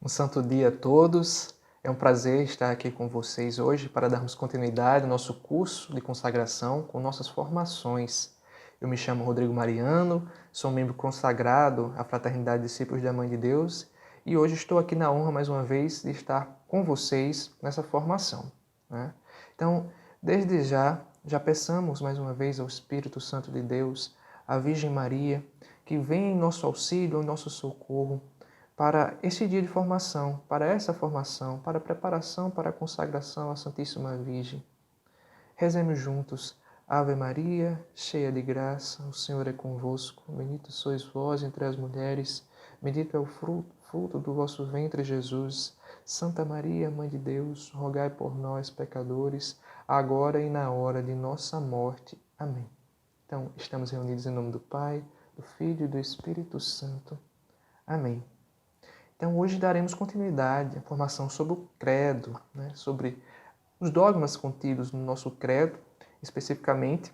Um santo dia a todos. É um prazer estar aqui com vocês hoje para darmos continuidade ao nosso curso de consagração com nossas formações. Eu me chamo Rodrigo Mariano, sou membro consagrado à Fraternidade Discípulos da Mãe de Deus e hoje estou aqui na honra mais uma vez de estar com vocês nessa formação, né? Então, desde já peçamos mais uma vez ao Espírito Santo de Deus, à Virgem Maria, que venha em nosso auxílio, em nosso socorro, para esse dia de formação, para essa formação, para a preparação para a consagração à Santíssima Virgem. Rezemos juntos. Ave Maria, cheia de graça, o Senhor é convosco. Bendita sois vós entre as mulheres, bendito é o fruto do vosso ventre, Jesus. Santa Maria, Mãe de Deus, rogai por nós, pecadores, agora e na hora de nossa morte. Amém. Então, estamos reunidos em nome do Pai, do Filho e do Espírito Santo. Amém. Então, hoje daremos continuidade à formação sobre o credo, né? Sobre os dogmas contidos no nosso credo, especificamente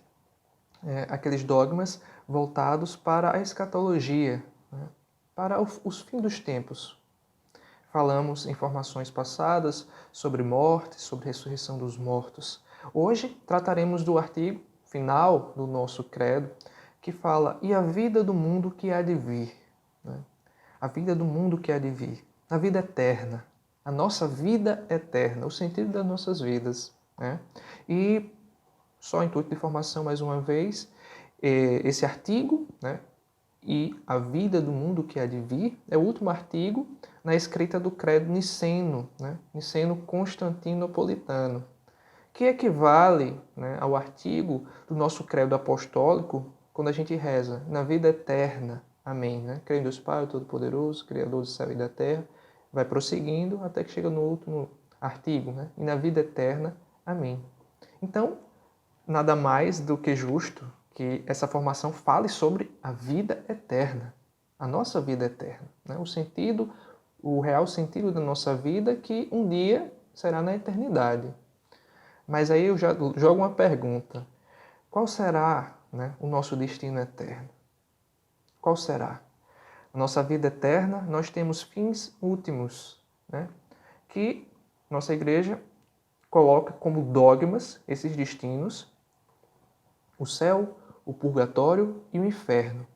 aqueles dogmas voltados para a escatologia, né? Para os fins dos tempos. Falamos em formações passadas sobre morte, sobre ressurreição dos mortos. Hoje trataremos do artigo final do nosso credo, que fala: e a vida do mundo que há de vir, né? A vida do mundo que há de vir, a vida eterna, a nossa vida eterna, o sentido das nossas vidas, né? E só intuito de formação mais uma vez, esse artigo, né? E a vida do mundo que há de vir é o último artigo na escrita do credo niceno, né? Niceno-constantinopolitano, que equivale, né, ao artigo do nosso credo apostólico quando a gente reza na vida eterna. Amém, né? Creio em Deus Pai, Todo-Poderoso, Criador do céu e da terra. Vai prosseguindo até que chega no último artigo, né? E na vida eterna. Amém. Então, nada mais do que justo que essa formação fale sobre a vida eterna, a nossa vida eterna, né? O sentido, o real sentido da nossa vida que um dia será na eternidade. Mas aí eu já jogo uma pergunta. Qual será, né, o nosso destino eterno? Qual será? A nossa vida eterna, nós temos fins últimos, né, que nossa igreja coloca como dogmas esses destinos: o céu, o purgatório e o inferno.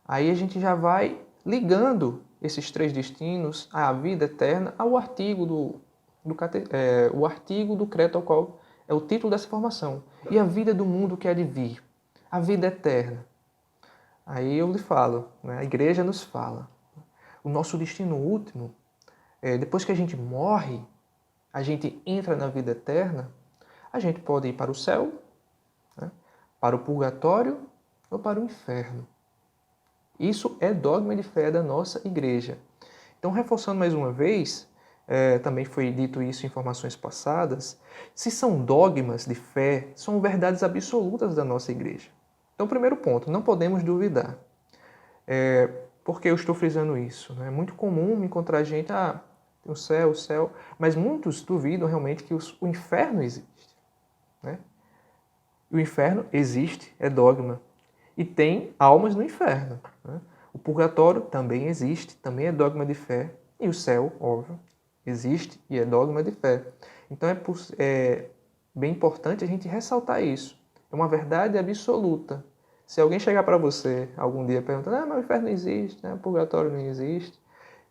Aí a gente já vai ligando esses três destinos à vida eterna ao artigo o artigo do credo ao qual é o título dessa formação. E a vida do mundo que há de vir, a vida eterna. Aí eu lhe falo, né? A igreja nos fala. O nosso destino último, depois que a gente morre, a gente entra na vida eterna, a gente pode ir para o céu, né? Para o purgatório ou para o inferno. Isso é dogma de fé da nossa igreja. Então, reforçando mais uma vez, também foi dito isso em formações passadas, se são dogmas de fé, são verdades absolutas da nossa igreja. Então, primeiro ponto, não podemos duvidar. Por que eu estou frisando isso? É muito comum encontrar gente, tem o céu, mas muitos duvidam realmente que o inferno existe, né? O inferno existe, é dogma. E tem almas no inferno, né? O purgatório também existe, também é dogma de fé. E o céu, óbvio, existe e é dogma de fé. Então é bem importante a gente ressaltar isso. É uma verdade absoluta. Se alguém chegar para você algum dia perguntando: mas o inferno não existe, né? O purgatório não existe,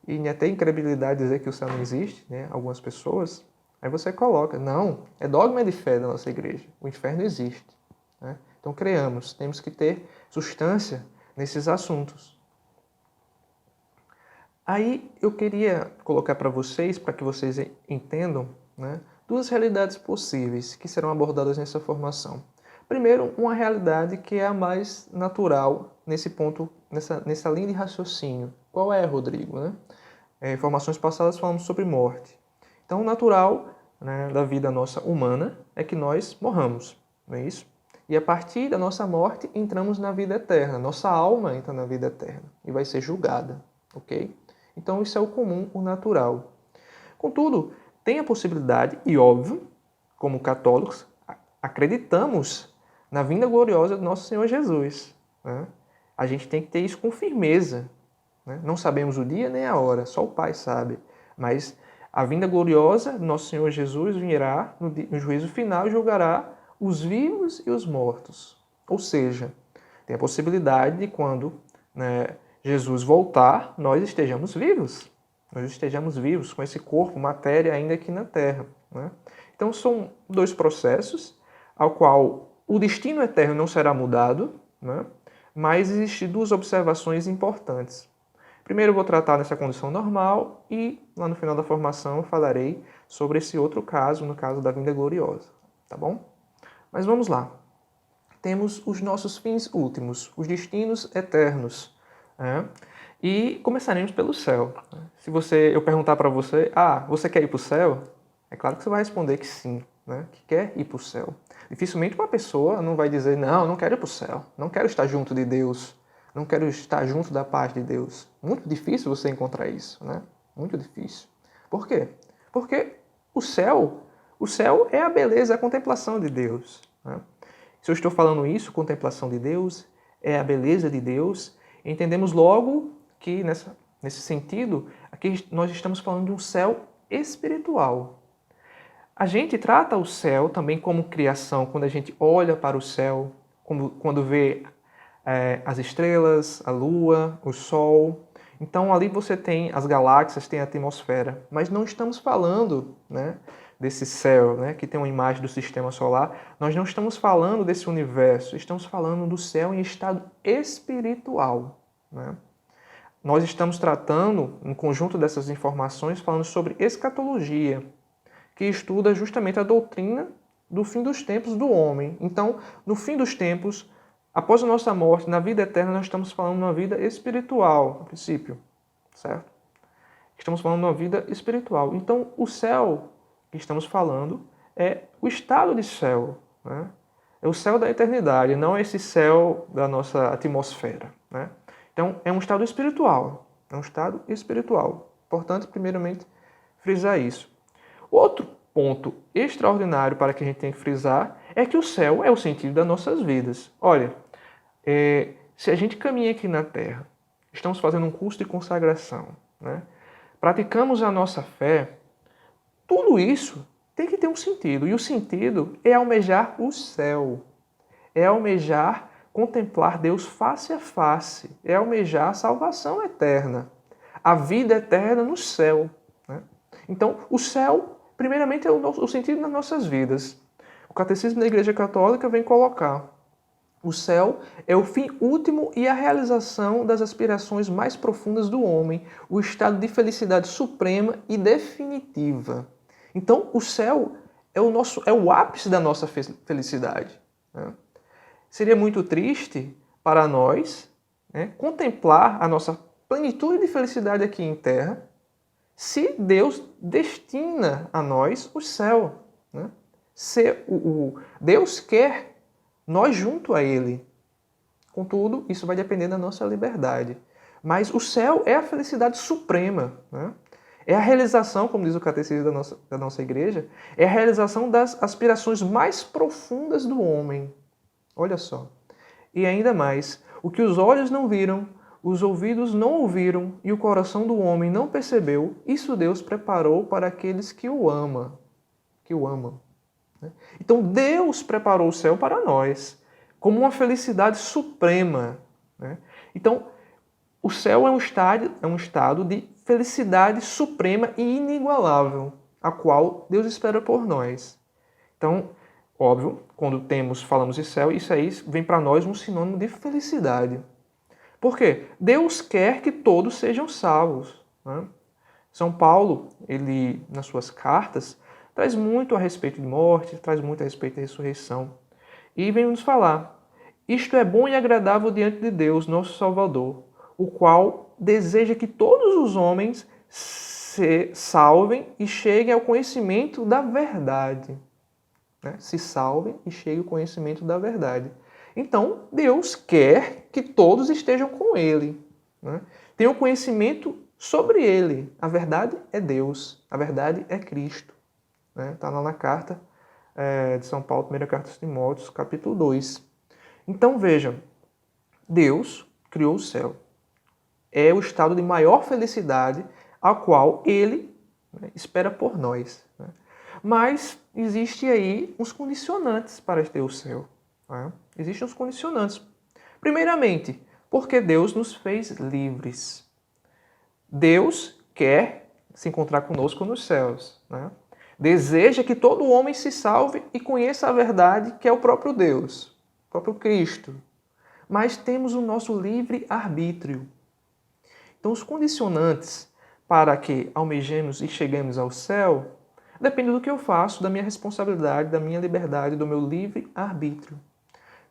e até incredibilidade dizer que o céu não existe, né? Algumas pessoas, aí você coloca: não, é dogma de fé da nossa igreja, o inferno existe, né? Então creamos, temos que ter substância nesses assuntos. Aí eu queria colocar para vocês, para que vocês entendam, né, duas realidades possíveis que serão abordadas nessa formação. Primeiro, uma realidade que é a mais natural nesse ponto, nessa linha de raciocínio. Qual é, Rodrigo? Né? Em formações passadas falamos sobre morte. Então, o natural, né, da vida nossa humana é que nós morramos, não é isso? E a partir da nossa morte entramos na vida eterna. Nossa alma entra na vida eterna e vai ser julgada, ok? Então isso é o comum, o natural. Contudo, tem a possibilidade, e óbvio, como católicos, acreditamos na vinda gloriosa do nosso Senhor Jesus, né? A gente tem que ter isso com firmeza, né? Não sabemos o dia nem a hora, só o Pai sabe. Mas a vinda gloriosa, nosso Senhor Jesus virá no juízo final e julgará os vivos e os mortos. Ou seja, tem a possibilidade de quando, né, Jesus voltar, nós estejamos vivos. Nós estejamos vivos com esse corpo, matéria ainda aqui na Terra. Né? Então são dois processos, ao qual o destino eterno não será mudado, né? Mas existem duas observações importantes. Primeiro eu vou tratar nessa condição normal e lá no final da formação eu falarei sobre esse outro caso, no caso da vinda gloriosa. Tá bom? Mas vamos lá. Temos os nossos fins últimos, os destinos eternos. Né? E começaremos pelo céu. Se eu perguntar para você, você quer ir para o céu? É claro que você vai responder que sim, né? Que quer ir para o céu. Dificilmente uma pessoa não vai dizer, não quero ir para o céu, não quero estar junto de Deus, não quero estar junto da paz de Deus. Muito difícil você encontrar isso, né? Muito difícil. Por quê? Porque o céu é a beleza, a contemplação de Deus. Né? Se eu estou falando isso, contemplação de Deus, é a beleza de Deus, entendemos logo que, nesse sentido, aqui nós estamos falando de um céu espiritual. A gente trata o céu também como criação, quando a gente olha para o céu, quando vê as estrelas, a lua, o sol. Então ali você tem as galáxias, tem a atmosfera. Mas não estamos falando, né, desse céu, né, que tem uma imagem do sistema solar. Nós não estamos falando desse universo, estamos falando do céu em estado espiritual. Né? Nós estamos tratando, um conjunto dessas informações, falando sobre escatologia, que estuda justamente a doutrina do fim dos tempos do homem. Então, no fim dos tempos, após a nossa morte, na vida eterna, nós estamos falando de uma vida espiritual, a princípio, certo? Estamos falando de uma vida espiritual. Então, o céu que estamos falando é o estado de céu, né? É o céu da eternidade, não é esse céu da nossa atmosfera, né? Então, é um estado espiritual. É um estado espiritual. Importante, primeiramente, frisar isso. Outro ponto extraordinário para que a gente tem que frisar é que o céu é o sentido das nossas vidas. Olha, se a gente caminha aqui na Terra, estamos fazendo um curso de consagração, né? Praticamos a nossa fé, tudo isso tem que ter um sentido. E o sentido é almejar o céu, é almejar contemplar Deus face a face, é almejar a salvação eterna, a vida eterna no céu. Né? Então, o céu, primeiramente, é o sentido das nossas vidas. O Catecismo da Igreja Católica vem colocar: o céu é o fim último e a realização das aspirações mais profundas do homem, o estado de felicidade suprema e definitiva. Então, o céu é o ápice da nossa felicidade. Né? Seria muito triste para nós, né, contemplar a nossa plenitude de felicidade aqui em terra se Deus destina a nós o céu. Né? Deus quer nós junto a Ele. Contudo, isso vai depender da nossa liberdade. Mas o céu é a felicidade suprema. Né? É a realização, como diz o catecismo da nossa igreja, é a realização das aspirações mais profundas do homem. Olha só. E ainda mais, o que os olhos não viram, os ouvidos não ouviram e o coração do homem não percebeu, isso Deus preparou para aqueles que o amam. Então Deus preparou o céu para nós, como uma felicidade suprema. Então, o céu é um estado de felicidade suprema e inigualável, a qual Deus espera por nós. Então, óbvio, quando falamos de céu, isso aí vem para nós um sinônimo de felicidade. Por quê? Deus quer que todos sejam salvos. Né? São Paulo, ele, nas suas cartas, traz muito a respeito de morte, traz muito a respeito da ressurreição. E vem nos falar: isto é bom e agradável diante de Deus, nosso Salvador, o qual deseja que todos os homens se salvem e cheguem ao conhecimento da verdade. Né? Se salvem e cheguem ao conhecimento da verdade. Então, Deus quer que todos estejam com Ele. Né? Tenham conhecimento sobre Ele. A verdade é Deus. A verdade é Cristo. Está lá na carta de São Paulo, primeira carta de Timóteo, capítulo 2. Então, veja, Deus criou o céu. É o estado de maior felicidade a qual Ele né? Espera por nós. Né? Mas existe aí uns condicionantes para ter o céu. Né? Existem uns condicionantes. Primeiramente, porque Deus nos fez livres. Deus quer se encontrar conosco nos céus. Né? Deseja que todo homem se salve e conheça a verdade, que é o próprio Deus, o próprio Cristo. Mas temos o nosso livre arbítrio. Então, os condicionantes para que almejemos e cheguemos ao céu dependem do que eu faço, da minha responsabilidade, da minha liberdade, do meu livre arbítrio.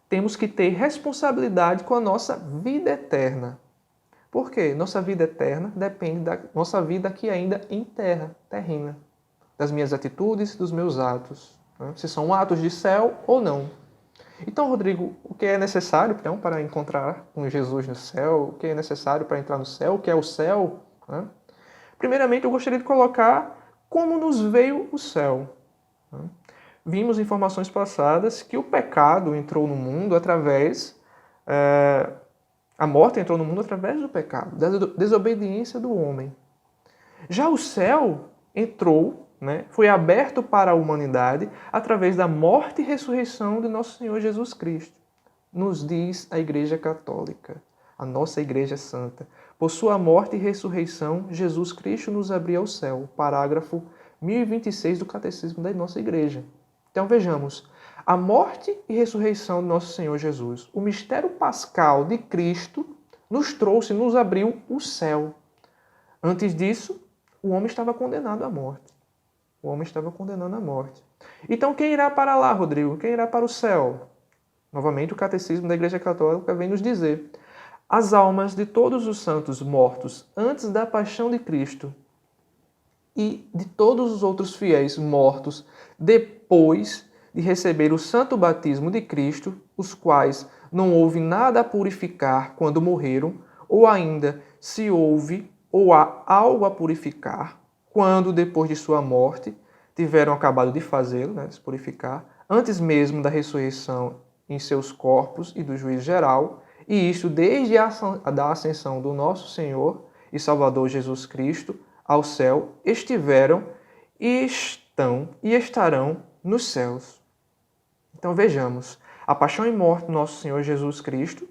Temos que ter responsabilidade com a nossa vida eterna. Por quê? Nossa vida eterna depende da nossa vida aqui ainda em terra, terrena. Das minhas atitudes, dos meus atos. Né? Se são atos de céu ou não. Então, Rodrigo, o que é necessário então, para encontrar com Jesus no céu? O que é necessário para entrar no céu? O que é o céu? Né? Primeiramente, eu gostaria de colocar como nos veio o céu. Né? Vimos em informações passadas que o pecado entrou no mundo através... a morte entrou no mundo através do pecado, da desobediência do homem. Já o céu entrou, né, foi aberto para a humanidade através da morte e ressurreição de nosso Senhor Jesus Cristo. Nos diz a Igreja Católica, a nossa Igreja Santa. Por sua morte e ressurreição, Jesus Cristo nos abriu ao céu. Parágrafo 1026 do Catecismo da nossa Igreja. Então vejamos, a morte e ressurreição de nosso Senhor Jesus, o mistério pascal de Cristo, nos trouxe, nos abriu o céu. Antes disso, o homem estava condenado à morte. O homem estava condenado à morte. Então quem irá para lá, Rodrigo? Quem irá para o céu? Novamente o Catecismo da Igreja Católica vem nos dizer: as almas de todos os santos mortos antes da paixão de Cristo e de todos os outros fiéis mortos depois de receber o santo batismo de Cristo, os quais não houve nada a purificar quando morreram, ou ainda se houve ou há algo a purificar, quando depois de sua morte tiveram acabado de fazê-lo, né, de se purificar, antes mesmo da ressurreição em seus corpos e do juízo geral, e isto desde a da ascensão do nosso Senhor e Salvador Jesus Cristo ao céu, estiveram e estão e estarão nos céus. Então vejamos, a paixão e morte do nosso Senhor Jesus Cristo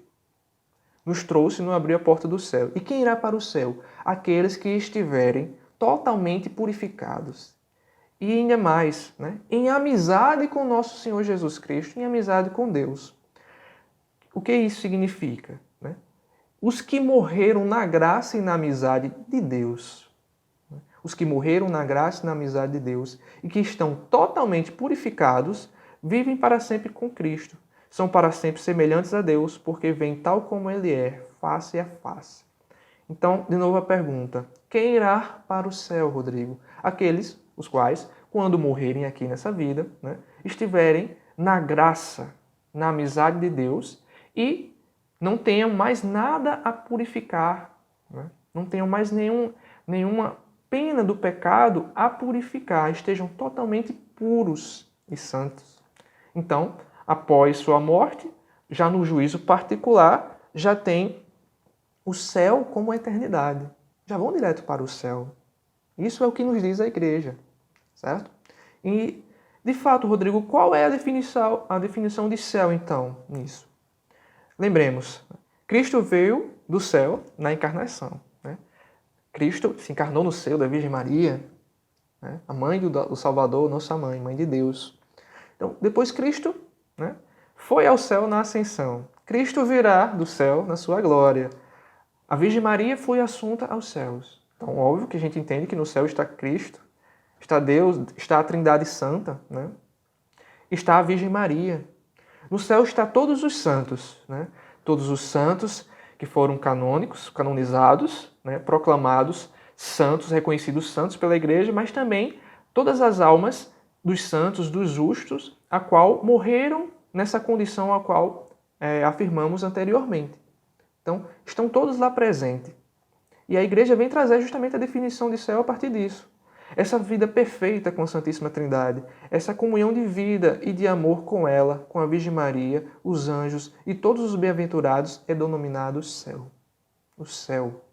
nos trouxe e nos abriu a porta do céu. E quem irá para o céu? Aqueles que estiverem totalmente purificados. E ainda mais, né? Em amizade com o nosso Senhor Jesus Cristo, em amizade com Deus. O que isso significa? Né? Os que morreram na graça e na amizade de Deus. Os que morreram na graça e na amizade de Deus e que estão totalmente purificados, vivem para sempre com Cristo. São para sempre semelhantes a Deus, porque vêm tal como Ele é, face a face. Então, de novo a pergunta: quem irá para o céu, Rodrigo? Aqueles os quais, quando morrerem aqui nessa vida, né, estiverem na graça, na amizade de Deus e não tenham mais nada a purificar, né? Não tenham mais nenhuma pena do pecado a purificar, estejam totalmente puros e santos. Então, após sua morte, já no juízo particular, já tem o céu como a eternidade. Já vão direto para o céu. Isso é o que nos diz a Igreja, certo? E, de fato, Rodrigo, qual é a definição de céu, então, nisso? Lembremos, Cristo veio do céu na encarnação. Né? Cristo se encarnou no seio da Virgem Maria, né? A mãe do Salvador, nossa mãe, mãe de Deus. Então, depois Cristo, né, foi ao céu na ascensão. Cristo virá do céu na sua glória. A Virgem Maria foi assunta aos céus. Então, óbvio que a gente entende que no céu está Cristo, está Deus, está a Trindade Santa, né? Está a Virgem Maria. No céu está todos os santos, né? Todos os santos que foram canonizados, né? Proclamados santos, reconhecidos santos pela Igreja, mas também todas as almas dos santos, dos justos, a qual morreram nessa condição a qual afirmamos anteriormente. Então, estão todos lá presentes. E a Igreja vem trazer justamente a definição de céu a partir disso. Essa vida perfeita com a Santíssima Trindade, essa comunhão de vida e de amor com ela, com a Virgem Maria, os anjos e todos os bem-aventurados é denominado céu. O céu.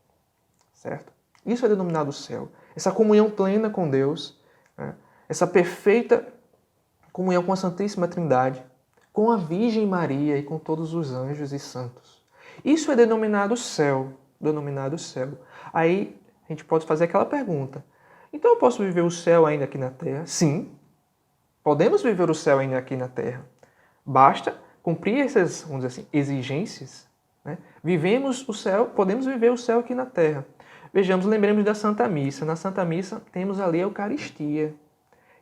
Certo? Isso é denominado céu. Essa comunhão plena com Deus, né? Essa perfeita comunhão com a Santíssima Trindade, com a Virgem Maria e com todos os anjos e santos. Isso é denominado céu, denominado céu. Aí a gente pode fazer aquela pergunta: então eu posso viver o céu ainda aqui na Terra? Sim, podemos viver o céu ainda aqui na Terra. Basta cumprir essas, vamos dizer assim, exigências, né? Vivemos o céu, podemos viver o céu aqui na Terra. Vejamos, lembremos da Santa Missa. Na Santa Missa temos ali a Eucaristia,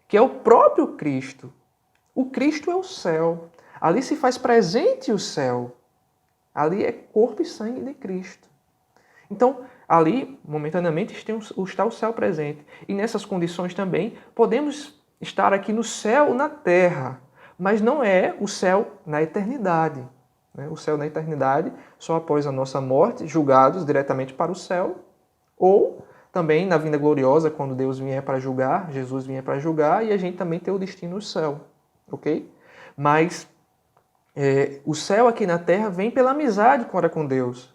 que é o próprio Cristo. O Cristo é o céu. Ali se faz presente o céu. Ali é corpo e sangue de Cristo. Então, ali, momentaneamente, está o céu presente. E nessas condições também, podemos estar aqui no céu, na terra. Mas não é o céu na eternidade. O céu na eternidade, só após a nossa morte, julgados diretamente para o céu. Ou também na vinda gloriosa, quando Deus vier para julgar, Jesus vier para julgar, e a gente também ter o destino no céu. Ok? Mas o céu aqui na terra vem pela amizade para com Deus.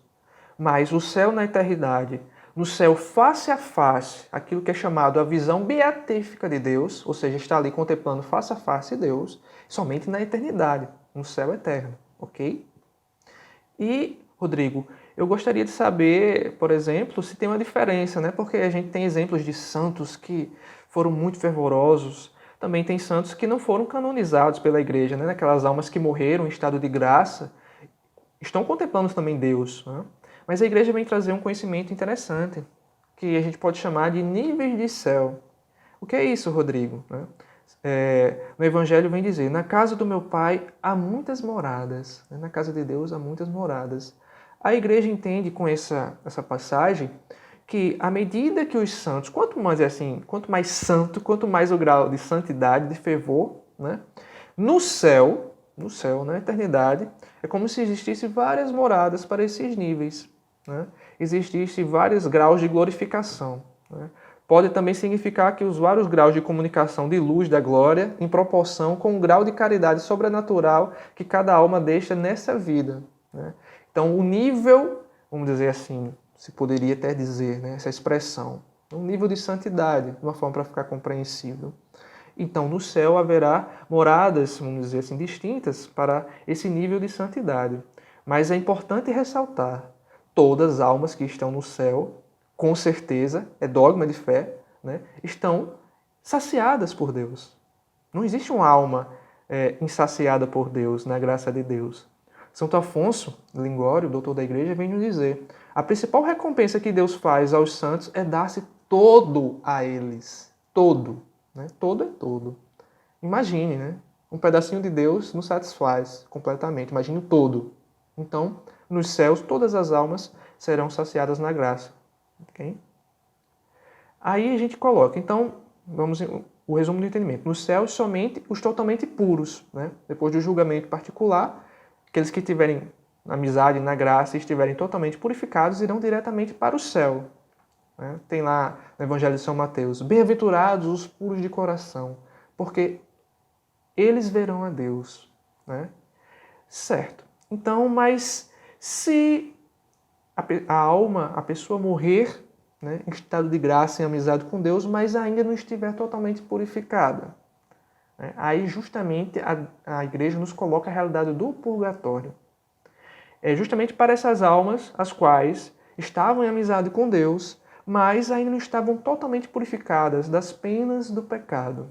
Mas o céu na eternidade, no céu face a face, aquilo que é chamado a visão beatífica de Deus, ou seja, está ali contemplando face a face Deus, somente na eternidade, no céu eterno, ok? E, Rodrigo, eu gostaria de saber, por exemplo, se tem uma diferença, né? Porque a gente tem exemplos de santos que foram muito fervorosos, também tem santos que não foram canonizados pela igreja, né? Aquelas almas que morreram em estado de graça, estão contemplando também Deus, né? Mas a igreja vem trazer um conhecimento interessante, que a gente pode chamar de níveis de céu. O que é isso, Rodrigo? No Evangelho vem dizer: na casa do meu Pai há muitas moradas. Na casa de Deus há muitas moradas. A igreja entende com essa passagem que à medida que os santos, quanto mais santo, quanto mais o grau de santidade, de fervor, né? No céu, na eternidade, é como se existissem várias moradas para esses níveis, né? Existissem vários graus de glorificação, né? Pode também significar que os vários graus de comunicação de luz da glória em proporção com o grau de caridade sobrenatural que cada alma deixa nessa vida, né? Então, o nível, vamos dizer assim, se poderia até dizer, né, essa expressão, um nível de santidade, de uma forma para ficar compreensível. Então, no céu haverá moradas, vamos dizer assim, distintas para esse nível de santidade. Mas é importante ressaltar, todas as almas que estão no céu, com certeza, é dogma de fé, né, estão saciadas por Deus. Não existe uma alma insaciada por Deus, na graça de Deus. Santo Afonso Lingório, doutor da igreja, vem nos dizer: a principal recompensa que Deus faz aos santos é dar-se todo a eles. Todo. Né? Todo é todo. Imagine, né? Um pedacinho de Deus nos satisfaz completamente. Imagine o todo. Então, nos céus, todas as almas serão saciadas na graça. Okay? Aí a gente coloca, então, o resumo do entendimento. Nos céus, somente os totalmente puros. Né? Depois do julgamento particular, aqueles que tiverem amizade na graça e estiverem totalmente purificados irão diretamente para o céu. Tem lá no Evangelho de São Mateus: bem-aventurados os puros de coração, porque eles verão a Deus. Né? Certo. Então, mas se a pessoa morrer, né, em estado de graça, em amizade com Deus, mas ainda não estiver totalmente purificada, né, aí justamente a igreja nos coloca a realidade do purgatório. É justamente para essas almas as quais estavam em amizade com Deus, mas ainda não estavam totalmente purificadas das penas do pecado.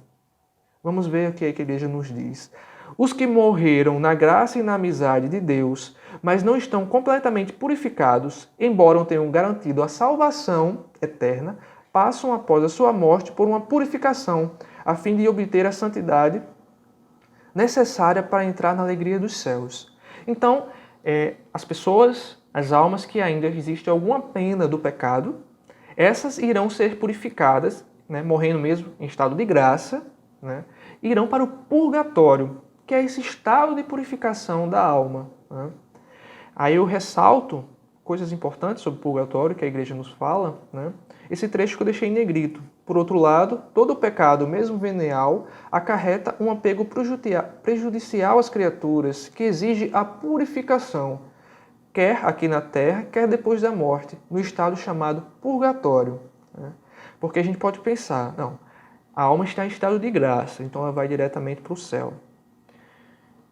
Vamos ver o que a igreja nos diz. Os que morreram na graça e na amizade de Deus, mas não estão completamente purificados, embora tenham garantido a salvação eterna, passam após a sua morte por uma purificação, a fim de obter a santidade necessária para entrar na alegria dos céus. Então, as pessoas, as almas que ainda existe alguma pena do pecado, essas irão ser purificadas, né, morrendo mesmo em estado de graça, né, e irão para o purgatório, que é esse estado de purificação da alma. Né. Aí eu ressalto coisas importantes sobre o purgatório que a igreja nos fala, né, esse trecho que eu deixei em negrito. Por outro lado, todo pecado, mesmo venial, acarreta um apego prejudicial às criaturas, que exige a purificação. quer aqui na terra, quer depois da morte, no estado chamado purgatório. Né? Porque a gente pode pensar, não, a alma está em estado de graça, então ela vai diretamente para o céu.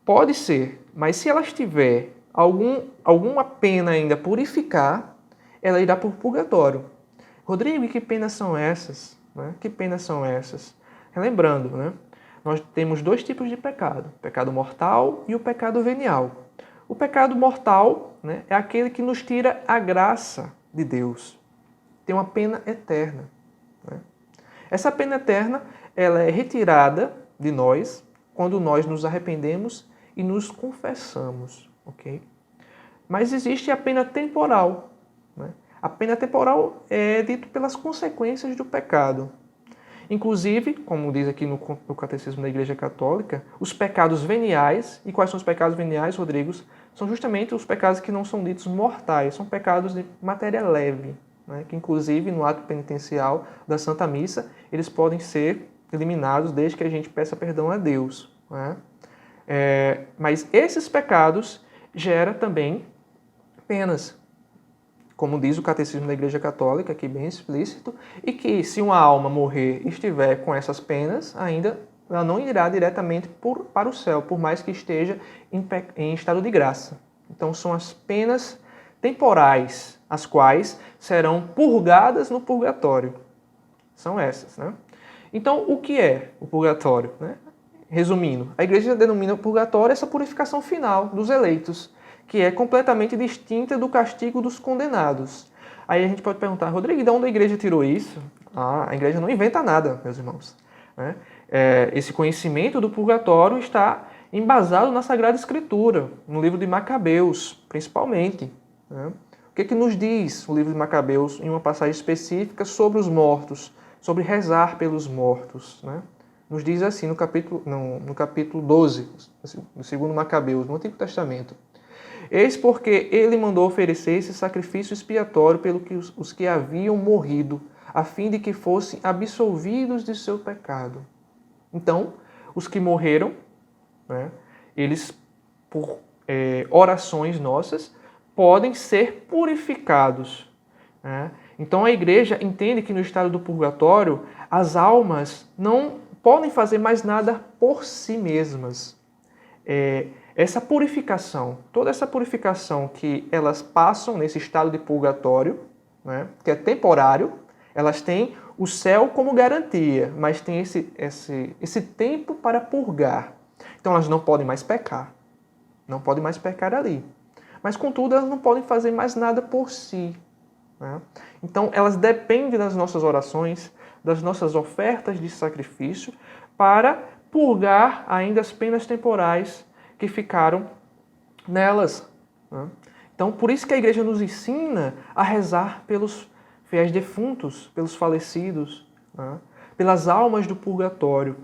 Pode ser, mas se ela tiver alguma pena ainda a purificar, ela irá para o purgatório. Rodrigo, e que penas são essas? Né? Que penas são essas? Relembrando, né? Nós temos dois tipos de pecado, o pecado mortal e o pecado venial. O pecado mortal, né, é aquele que nos tira a graça de Deus. Tem uma pena eterna. Né? Essa pena eterna ela é retirada de nós quando nós nos arrependemos e nos confessamos. Okay? Mas existe a pena temporal. Né? A pena temporal é dito pelas consequências do pecado. Inclusive, como diz aqui no Catecismo da Igreja Católica, os pecados veniais. E quais são os pecados veniais, Rodrigo? São justamente os pecados que não são ditos mortais, são pecados de matéria leve, né? Que inclusive no ato penitencial da Santa Missa, eles podem ser eliminados desde que a gente peça perdão a Deus. Né? Mas esses pecados geram também penas, como diz o Catecismo da Igreja Católica, aqui bem explícito, e que se uma alma morrer e estiver com essas penas, ainda ela não irá diretamente para o céu, por mais que esteja em estado de graça. Então são as penas temporais, as quais serão purgadas no purgatório. São essas, né? Então, o que é o purgatório? Né? Resumindo, a Igreja denomina o purgatório essa purificação final dos eleitos, que é completamente distinta do castigo dos condenados. Aí a gente pode perguntar, Rodrigo, de onde a Igreja tirou isso? A Igreja não inventa nada, meus irmãos. Né? Esse conhecimento do purgatório está embasado na Sagrada Escritura, no livro de Macabeus, principalmente. Né? O que nos diz o livro de Macabeus em uma passagem específica sobre os mortos, sobre rezar pelos mortos? Né? Nos diz assim no capítulo 12, do segundo Macabeus, no Antigo Testamento. Eis porque ele mandou oferecer esse sacrifício expiatório pelos os que haviam morrido, a fim de que fossem absolvidos de seu pecado. Então, os que morreram, né, eles, por orações nossas, podem ser purificados. Né? Então, a Igreja entende que no estado do purgatório, as almas não podem fazer mais nada por si mesmas. Essa purificação, toda essa purificação que elas passam nesse estado de purgatório, né, que é temporário, elas têm o céu como garantia, mas tem esse tempo para purgar. Então elas não podem mais pecar. Não podem mais pecar ali. Mas, contudo, elas não podem fazer mais nada por si. Né? Então elas dependem das nossas orações, das nossas ofertas de sacrifício, para purgar ainda as penas temporais que ficaram nelas. Né? Então, por isso que a Igreja nos ensina a rezar pelos fiéis defuntos, pelos falecidos, né? Pelas almas do purgatório.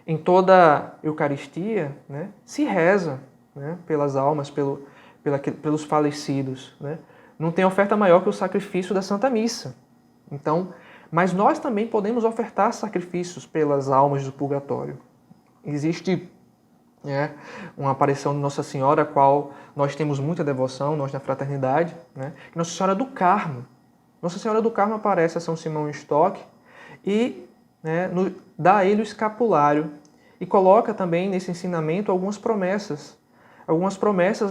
Em toda Eucaristia, né, se reza, né, pelas almas, pelos falecidos. Né? Não tem oferta maior que o sacrifício da Santa Missa. Então, mas nós também podemos ofertar sacrifícios pelas almas do purgatório. Existe uma aparição de Nossa Senhora, a qual nós temos muita devoção, nós na fraternidade, né? Nossa Senhora do Carmo. Nossa Senhora do Carmo aparece a São Simão Stock e dá a ele o escapulário e coloca também nesse ensinamento algumas promessas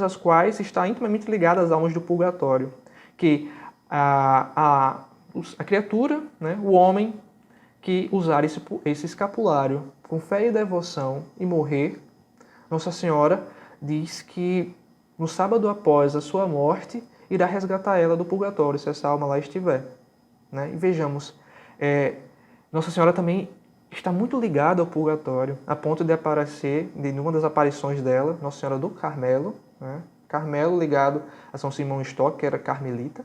às quais está intimamente ligada às almas do purgatório, que a criatura, né, o homem que usar esse escapulário com fé e devoção e morrer, Nossa Senhora diz que no sábado após a sua morte irá resgatar ela do purgatório, se essa alma lá estiver. Né? E vejamos, Nossa Senhora também está muito ligada ao purgatório, a ponto de aparecer, em uma das aparições dela, Nossa Senhora do Carmelo, né? Carmelo ligado a São Simão Stock, que era carmelita,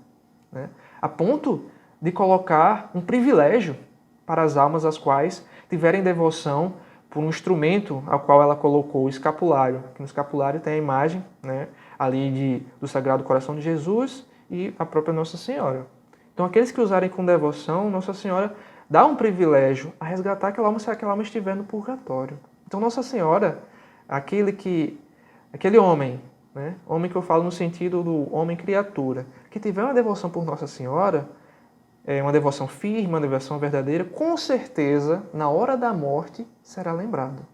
né? A ponto de colocar um privilégio para as almas as quais tiverem devoção por um instrumento ao qual ela colocou o escapulário, que no escapulário tem a imagem, né, ali do Sagrado Coração de Jesus e a própria Nossa Senhora. Então, aqueles que usarem com devoção, Nossa Senhora dá um privilégio a resgatar aquela alma se aquela alma estiver no purgatório. Então, Nossa Senhora, aquele homem né? Homem que eu falo no sentido do homem criatura, que tiver uma devoção por Nossa Senhora, uma devoção firme, uma devoção verdadeira, com certeza, na hora da morte, será lembrado.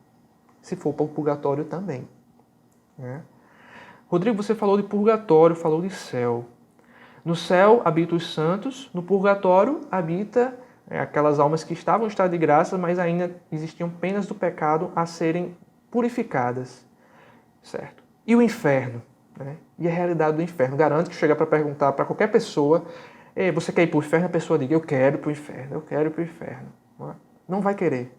Se for para o purgatório também, né? Rodrigo, você falou de purgatório, falou de céu. No céu habitam os santos, no purgatório habita aquelas almas que estavam em estado de graça, mas ainda existiam penas do pecado a serem purificadas, certo? E o inferno, né? E a realidade do inferno. Garanto que chegar para perguntar para qualquer pessoa, você quer ir para o inferno? A pessoa diga, eu quero ir para o inferno, eu quero ir para o inferno. Não vai querer.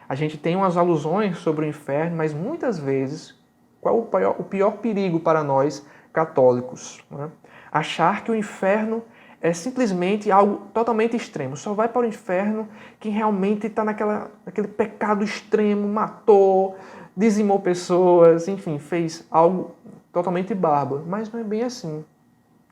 A gente tem umas alusões sobre o inferno, mas muitas vezes, qual é o pior perigo para nós católicos? Né? Achar que o inferno é simplesmente algo totalmente extremo. Só vai para o inferno quem realmente está naquele pecado extremo, matou, dizimou pessoas, enfim, fez algo totalmente bárbaro. Mas não é bem assim.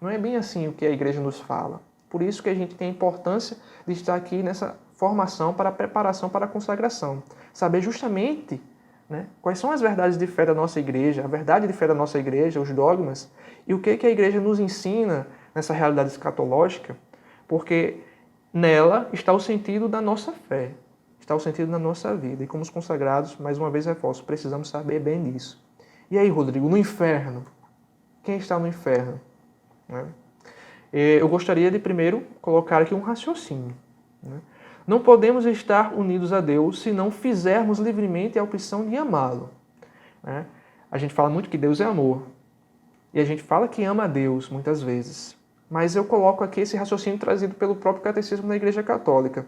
Não é bem assim o que a igreja nos fala. Por isso que a gente tem a importância de estar aqui nessa formação para a preparação para a consagração. Saber justamente, né, quais são as verdades de fé da nossa igreja, a verdade de fé da nossa igreja, os dogmas, e o que a igreja nos ensina nessa realidade escatológica, porque nela está o sentido da nossa fé, está o sentido da nossa vida. E como os consagrados, mais uma vez reforço, precisamos saber bem disso. E aí, Rodrigo, no inferno? Quem está no inferno? Eu gostaria de primeiro colocar aqui um raciocínio. Não podemos estar unidos a Deus se não fizermos livremente a opção de amá-lo. A gente fala muito que Deus é amor. E a gente fala que ama a Deus muitas vezes. Mas eu coloco aqui esse raciocínio trazido pelo próprio Catecismo da Igreja Católica.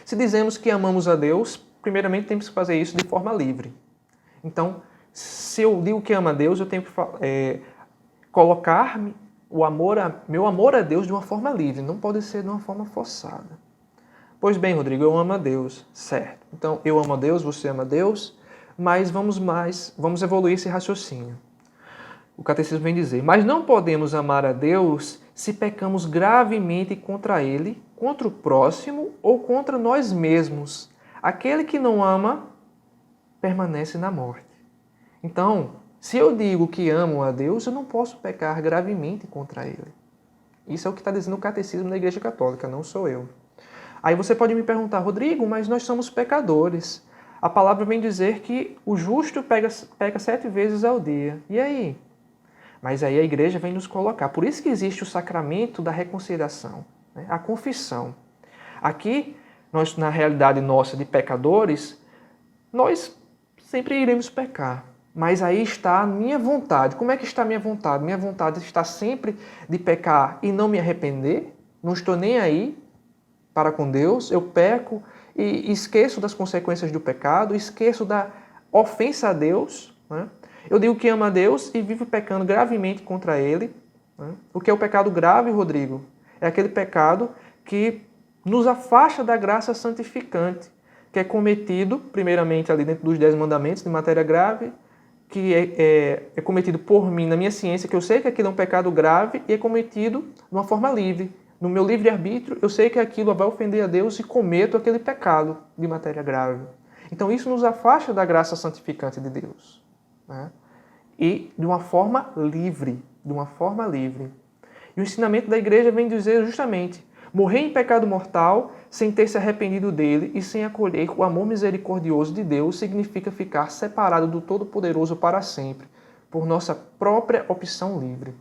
Se dizemos que amamos a Deus, primeiramente temos que fazer isso de forma livre. Então, se eu digo que amo a Deus, eu tenho que colocar meu amor a Deus de uma forma livre, não pode ser de uma forma forçada. Pois bem, Rodrigo, eu amo a Deus, certo. Então, eu amo a Deus, você ama a Deus, mas vamos evoluir esse raciocínio. O Catecismo vem dizer, mas não podemos amar a Deus se pecamos gravemente contra Ele, contra o próximo ou contra nós mesmos. Aquele que não ama, permanece na morte. Então, se eu digo que amo a Deus, eu não posso pecar gravemente contra Ele. Isso é o que está dizendo o Catecismo da Igreja Católica, não sou eu. Aí você pode me perguntar, Rodrigo, mas nós somos pecadores. A palavra vem dizer que o justo peca 7 vezes ao dia. E aí? Mas aí a igreja vem nos colocar. Por isso que existe o sacramento da reconciliação, né? A confissão. Aqui, nós, na realidade nossa de pecadores, nós sempre iremos pecar. Mas aí está a minha vontade. Como é que está a minha vontade? Minha vontade está sempre de pecar e não me arrepender. Não estou nem aí para com Deus. Eu peco e esqueço das consequências do pecado, esqueço da ofensa a Deus, né? Eu digo que amo a Deus e vivo pecando gravemente contra Ele. O que é o pecado grave, Rodrigo? É aquele pecado que nos afasta da graça santificante, que é cometido, primeiramente, ali dentro dos 10 mandamentos de matéria grave, que é cometido por mim, na minha ciência, que eu sei que aquilo é um pecado grave e é cometido de uma forma livre. No meu livre-arbítrio, eu sei que aquilo vai ofender a Deus e cometo aquele pecado de matéria grave. Então, isso nos afasta da graça santificante de Deus. Né? E de uma forma livre, E o ensinamento da igreja vem dizer justamente, morrer em pecado mortal, sem ter se arrependido dele e sem acolher o amor misericordioso de Deus, significa ficar separado do Todo-Poderoso para sempre, por nossa própria opção livre.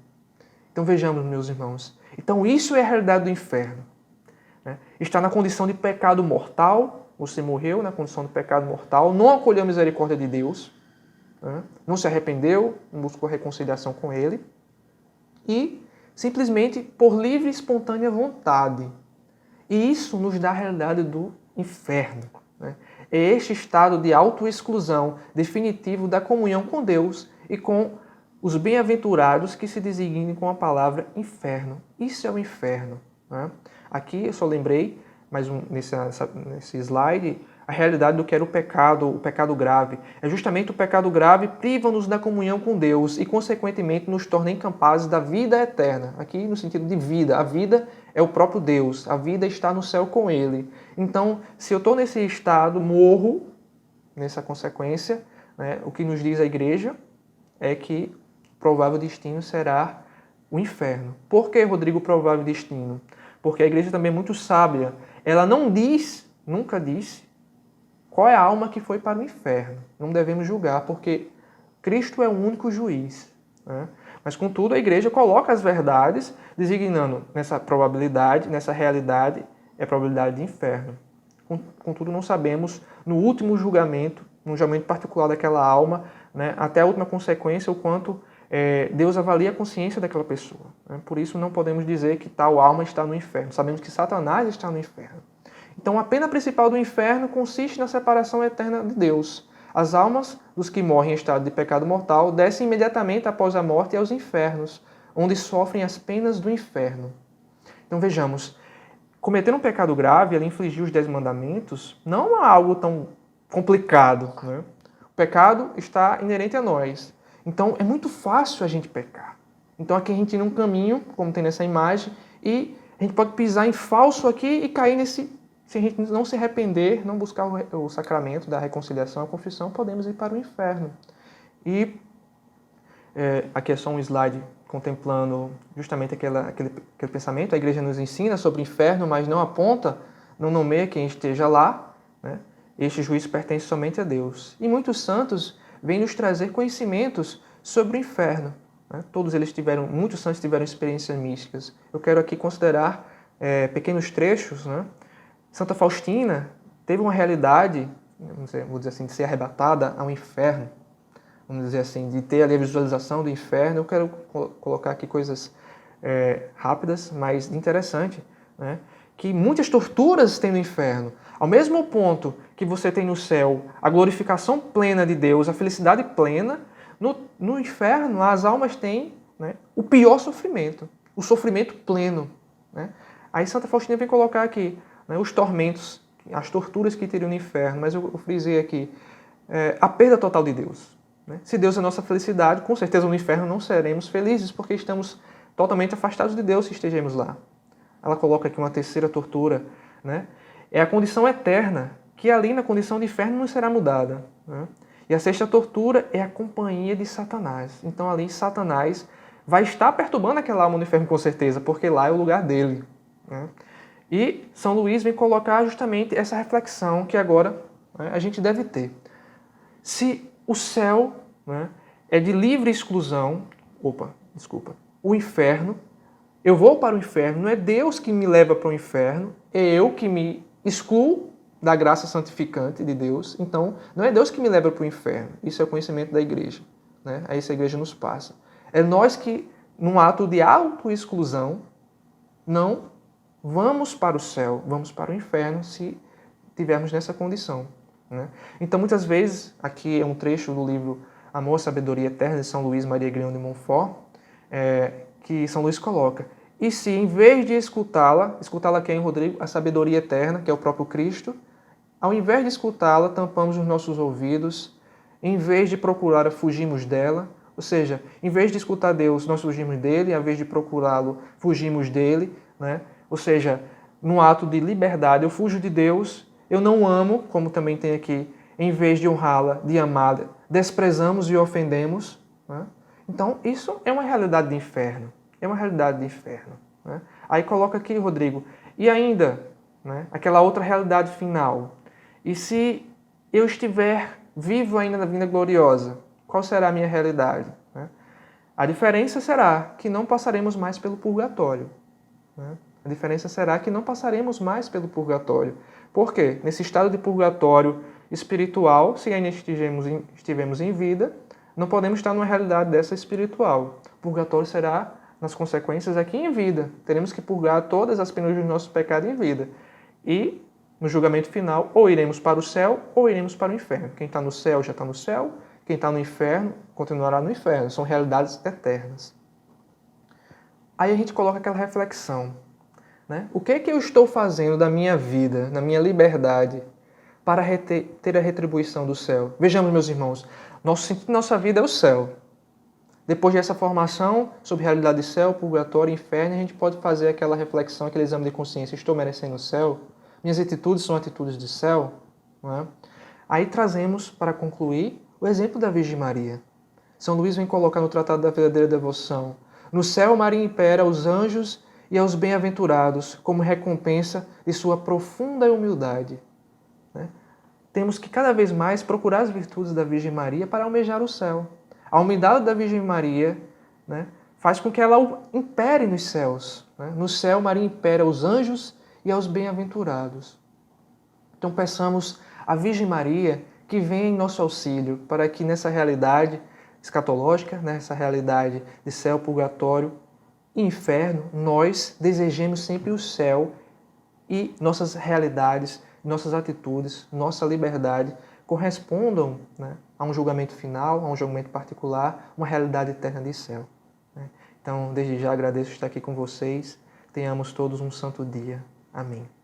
Então vejamos, meus irmãos, então isso é a realidade do inferno. Né? Está na condição de pecado mortal, você morreu na condição de pecado mortal, não acolheu a misericórdia de Deus, não se arrependeu, não buscou reconciliação com Ele e simplesmente por livre e espontânea vontade. E isso nos dá a realidade do inferno. Né? É este estado de autoexclusão definitivo da comunhão com Deus e com os bem-aventurados que se designem com a palavra inferno. Isso é o inferno. Né? Aqui eu só lembrei, mas nesse slide, a realidade do que era o pecado grave. É justamente o pecado grave priva-nos da comunhão com Deus e, consequentemente, nos torna incapazes da vida eterna. Aqui no sentido de vida. A vida é o próprio Deus. A vida está no céu com Ele. Então, se eu estou nesse estado, morro nessa consequência, né, o que nos diz a igreja é que provável destino será o inferno. Por que, Rodrigo, provável destino? Porque a igreja também é muito sábia. Ela não diz, nunca disse, qual é a alma que foi para o inferno. Não devemos julgar, porque Cristo é o único juiz, né? Mas, contudo, a igreja coloca as verdades, designando nessa probabilidade, nessa realidade, é a probabilidade de inferno. Contudo, não sabemos, no último julgamento, no julgamento particular daquela alma, né, até a última consequência, o quanto Deus avalia a consciência daquela pessoa, né? Por isso, não podemos dizer que tal alma está no inferno. Sabemos que Satanás está no inferno. Então, a pena principal do inferno consiste na separação eterna de Deus. As almas dos que morrem em estado de pecado mortal descem imediatamente após a morte aos infernos, onde sofrem as penas do inferno. Então, vejamos, cometer um pecado grave, ele infligir os 10 mandamentos, não é algo tão complicado, né? O pecado está inerente a nós. Então, é muito fácil a gente pecar. Então, aqui a gente tem um caminho, como tem nessa imagem, e a gente pode pisar em falso aqui e cair nesse... Se a gente não se arrepender, não buscar o sacramento da reconciliação, a confissão, podemos ir para o inferno. E aqui é só um slide contemplando justamente aquele pensamento. A igreja nos ensina sobre o inferno, mas não aponta, não nomeia quem esteja lá, né? Este juízo pertence somente a Deus. E muitos santos vêm nos trazer conhecimentos sobre o inferno, né? Muitos santos tiveram experiências místicas. Eu quero aqui considerar pequenos trechos, né? Santa Faustina teve uma realidade, vou dizer assim, de ser arrebatada ao inferno, vamos dizer assim, de ter ali a visualização do inferno. Eu quero colocar aqui coisas rápidas, mas interessantes, né? Que muitas torturas tem no inferno. Ao mesmo ponto que você tem no céu a glorificação plena de Deus, a felicidade plena, no inferno as almas têm, né, o pior sofrimento, o sofrimento pleno, né? Aí Santa Faustina vem colocar aqui, né, os tormentos, as torturas que teriam no inferno, mas eu frisei aqui, a perda total de Deus, né? Se Deus é a nossa felicidade, com certeza no inferno não seremos felizes, porque estamos totalmente afastados de Deus se estejamos lá. Ela coloca aqui uma terceira tortura, né? É a condição eterna, que ali na condição de inferno não será mudada, né? E a sexta tortura é a companhia de Satanás. Então ali Satanás vai estar perturbando aquela alma no inferno com certeza, porque lá é o lugar dele, né? E São Luís vem colocar justamente essa reflexão que agora, né, a gente deve ter. Se o céu, né, é de livre exclusão, o inferno, eu vou para o inferno, não é Deus que me leva para o inferno, é eu que me excluo da graça santificante de Deus. Então, não é Deus que me leva para o inferno. Isso é o conhecimento da igreja, né? Aí essa igreja nos passa. É nós que, num ato de autoexclusão, não vamos para o céu, vamos para o inferno se tivermos nessa condição, né? Então, muitas vezes, aqui é um trecho do livro Amor, Sabedoria Eterna, de São Luís Maria Grignion de Montfort, que São Luís coloca: e se, em vez de escutá-la quem, Rodrigo? A sabedoria eterna, que é o próprio Cristo, ao invés de escutá-la, tampamos os nossos ouvidos, em vez de procurá-la, fugimos dela. Ou seja, em vez de escutar Deus, nós fugimos dele, em vez de procurá-lo, fugimos dele, né? Ou seja, num ato de liberdade, eu fujo de Deus, eu não amo, como também tem aqui, em vez de honrá-la, de amá-la, desprezamos e ofendemos, né? Então, isso é uma realidade de inferno. É uma realidade de inferno, né? Aí coloca aqui, Rodrigo, e ainda, né, aquela outra realidade final. E se eu estiver vivo ainda na vinda gloriosa, qual será a minha realidade, né? A diferença será que não passaremos mais pelo purgatório, né? A diferença será que não passaremos mais pelo purgatório. Por quê? Nesse estado de purgatório espiritual, se ainda estivermos em vida, não podemos estar numa realidade dessa espiritual. O purgatório será nas consequências aqui em vida. Teremos que purgar todas as penas dos nossos pecados em vida. E, no julgamento final, ou iremos para o céu ou iremos para o inferno. Quem está no céu já está no céu, quem está no inferno continuará no inferno. São realidades eternas. Aí a gente coloca aquela reflexão, né? O que é que eu estou fazendo da minha vida, da minha liberdade, para ter a retribuição do céu? Vejamos, meus irmãos, nosso sentido da nossa vida é o céu. Depois dessa formação sobre realidade de céu, purgatório, inferno, a gente pode fazer aquela reflexão, aquele exame de consciência: estou merecendo o céu? Minhas atitudes são atitudes de céu? Não é? Aí trazemos, para concluir, o exemplo da Virgem Maria. São Luís vem colocar no Tratado da Verdadeira Devoção: no céu Maria impera aos anjos e aos bem-aventurados, como recompensa de sua profunda humildade. Né? Temos que cada vez mais procurar as virtudes da Virgem Maria para almejar o céu. A humildade da Virgem Maria, né, faz com que ela impere nos céus. Né? No céu, Maria impera aos anjos e aos bem-aventurados. Então peçamos à Virgem Maria que venha em nosso auxílio para que nessa realidade escatológica, nessa realidade de céu, purgatório e inferno, nós desejemos sempre o céu e nossas realidades, nossas atitudes, nossa liberdade correspondam, né, a um julgamento final, a um julgamento particular, uma realidade eterna de céu. Né? Então, desde já agradeço estar aqui com vocês. Tenhamos todos um santo dia. Amém.